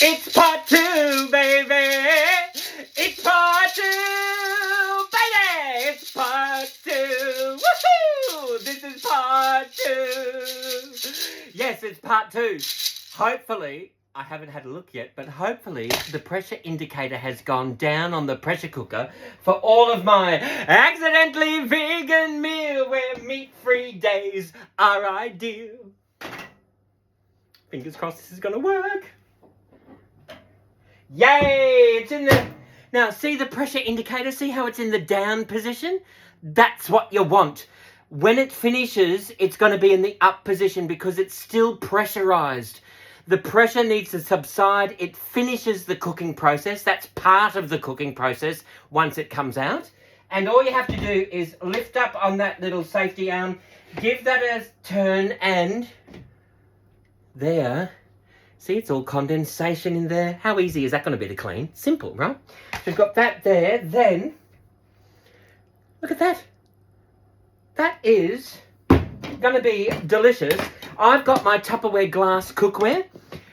It's part 2, baby. It's part 2, baby. It's part 2. Woohoo! This is part 2. Yes, it's part 2. Hopefully, I haven't had a look yet, but hopefully the pressure indicator has gone down on the pressure cooker for all of my accidentally vegan meal where meat-free days are ideal. Fingers crossed this is going to work. Yay! It's in the... Now, see the pressure indicator? See how it's in the down position? That's what you want. When it finishes, it's going to be in the up position because it's still pressurized. The pressure needs to subside. It finishes the cooking process. That's part of the cooking process once it comes out. And all you have to do is lift up on that little safety arm, give that a turn, and there... See, it's all condensation in there. How easy is that going to be to clean? Simple, right? So we've got that there. Then, look at that. That is going to be delicious. I've got my Tupperware glass cookware,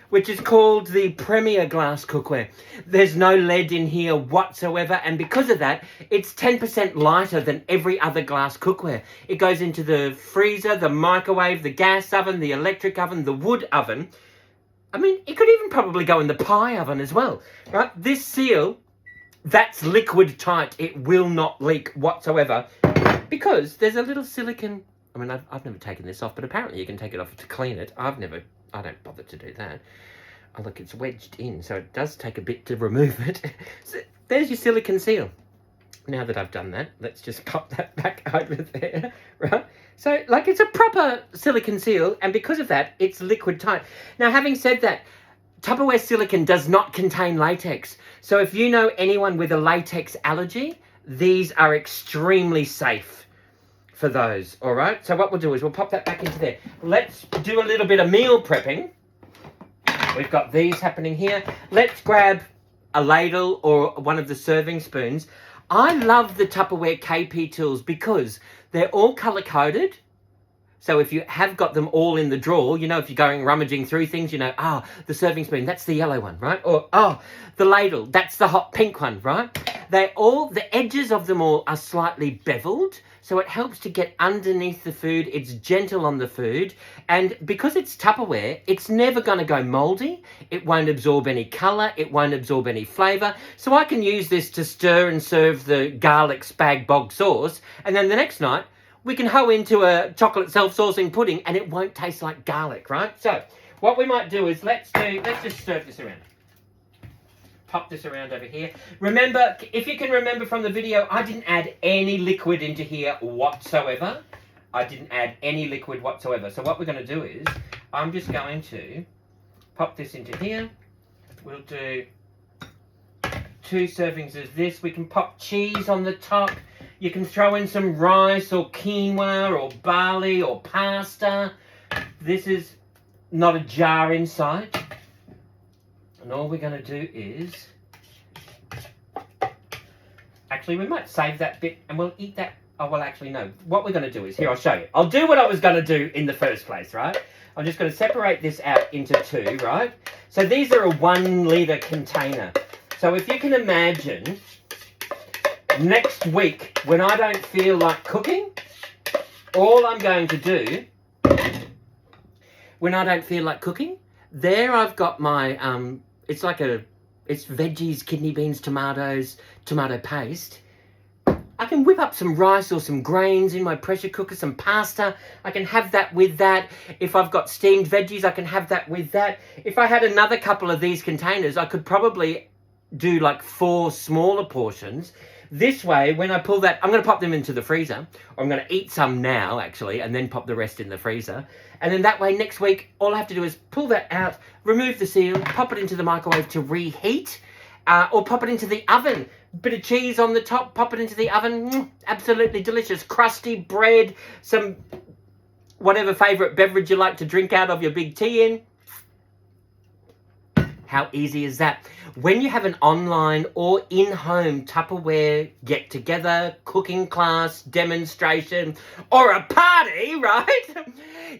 which is called the Premier glass cookware. There's no lead in here whatsoever, and because of that, it's 10% lighter than every other glass cookware. It goes into the freezer, the microwave, the gas oven, the electric oven, the wood oven. I mean, it could even probably go in the pie oven as well, right? This seal, that's liquid tight. It will not leak whatsoever because there's a little silicone. I mean, I've never taken this off, but apparently you can take it off to clean it. I don't bother to do that. Oh, look, it's wedged in, so it does take a bit to remove it. So there's your silicone seal. Now that I've done that, let's just pop that back over there, right? So, like, it's a proper silicone seal, and because of that, it's liquid tight. Now, having said that, Tupperware silicone does not contain latex. So if you know anyone with a latex allergy, these are extremely safe for those, all right? So what we'll do is we'll pop that back into there. Let's do a little bit of meal prepping. We've got these happening here. Let's grab a ladle or one of the serving spoons. I love the Tupperware KP tools because they're all colour-coded. So if you have got them all in the drawer, you know, if you're going rummaging through things, you know, the serving spoon, that's the yellow one, right? Or, the ladle, that's the hot pink one, right? The edges of them all are slightly beveled, so it helps to get underneath the food. It's gentle on the food. And because it's Tupperware, it's never going to go mouldy. It won't absorb any colour. It won't absorb any flavour. So I can use this to stir and serve the garlic spag bog sauce. And then the next night, we can hoe into a chocolate self-saucing pudding and it won't taste like garlic, right? So what we might do is let's just stir this around. Pop this around over here. Remember, if you can remember from the video, I didn't add any liquid into here whatsoever. I didn't add any liquid whatsoever. So what we're going to do is, I'm just going to pop this into here. We'll do 2 servings of this. We can pop cheese on the top. You can throw in some rice or quinoa or barley or pasta. This is not a jar inside. And all we're going to do is... Actually, we might save that bit and we'll eat that. Oh, well, actually, no. What we're going to do is... Here, I'll show you. I'll do what I was going to do in the first place, right? I'm just going to separate this out into 2, right? So these are a 1-litre container. So if you can imagine... Next week, when I don't feel like cooking, all I'm going to do, when I don't feel like cooking, there I've got my, it's veggies, kidney beans, tomatoes, tomato paste. I can whip up some rice or some grains in my pressure cooker, some pasta. I can have that with that. If I've got steamed veggies, I can have that with that. If I had another couple of these containers, I could probably do like 4 smaller portions. This way, when I pull that, I'm going to pop them into the freezer. Or I'm going to eat some now, actually, and then pop the rest in the freezer. And then that way, next week, all I have to do is pull that out, remove the seal, pop it into the microwave to reheat, or pop it into the oven. Bit of cheese on the top, pop it into the oven. Absolutely delicious. Crusty bread, some whatever favourite beverage you like to drink out of your big tea in. How easy is that? When you have an online or in-home Tupperware get-together, cooking class, demonstration, or a party, right?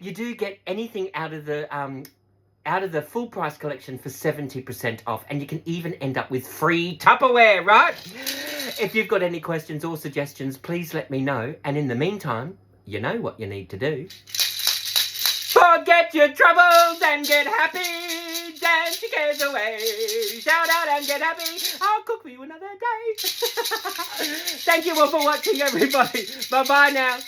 You do get anything out of the out of the full price collection for 70% off, and you can even end up with free Tupperware, right? If you've got any questions or suggestions, please let me know. And in the meantime, you know what you need to do. Forget your troubles and get happy. Dance your cares away. Shout out and get happy. I'll cook for you another day. Thank you all for watching, everybody. Bye-bye now.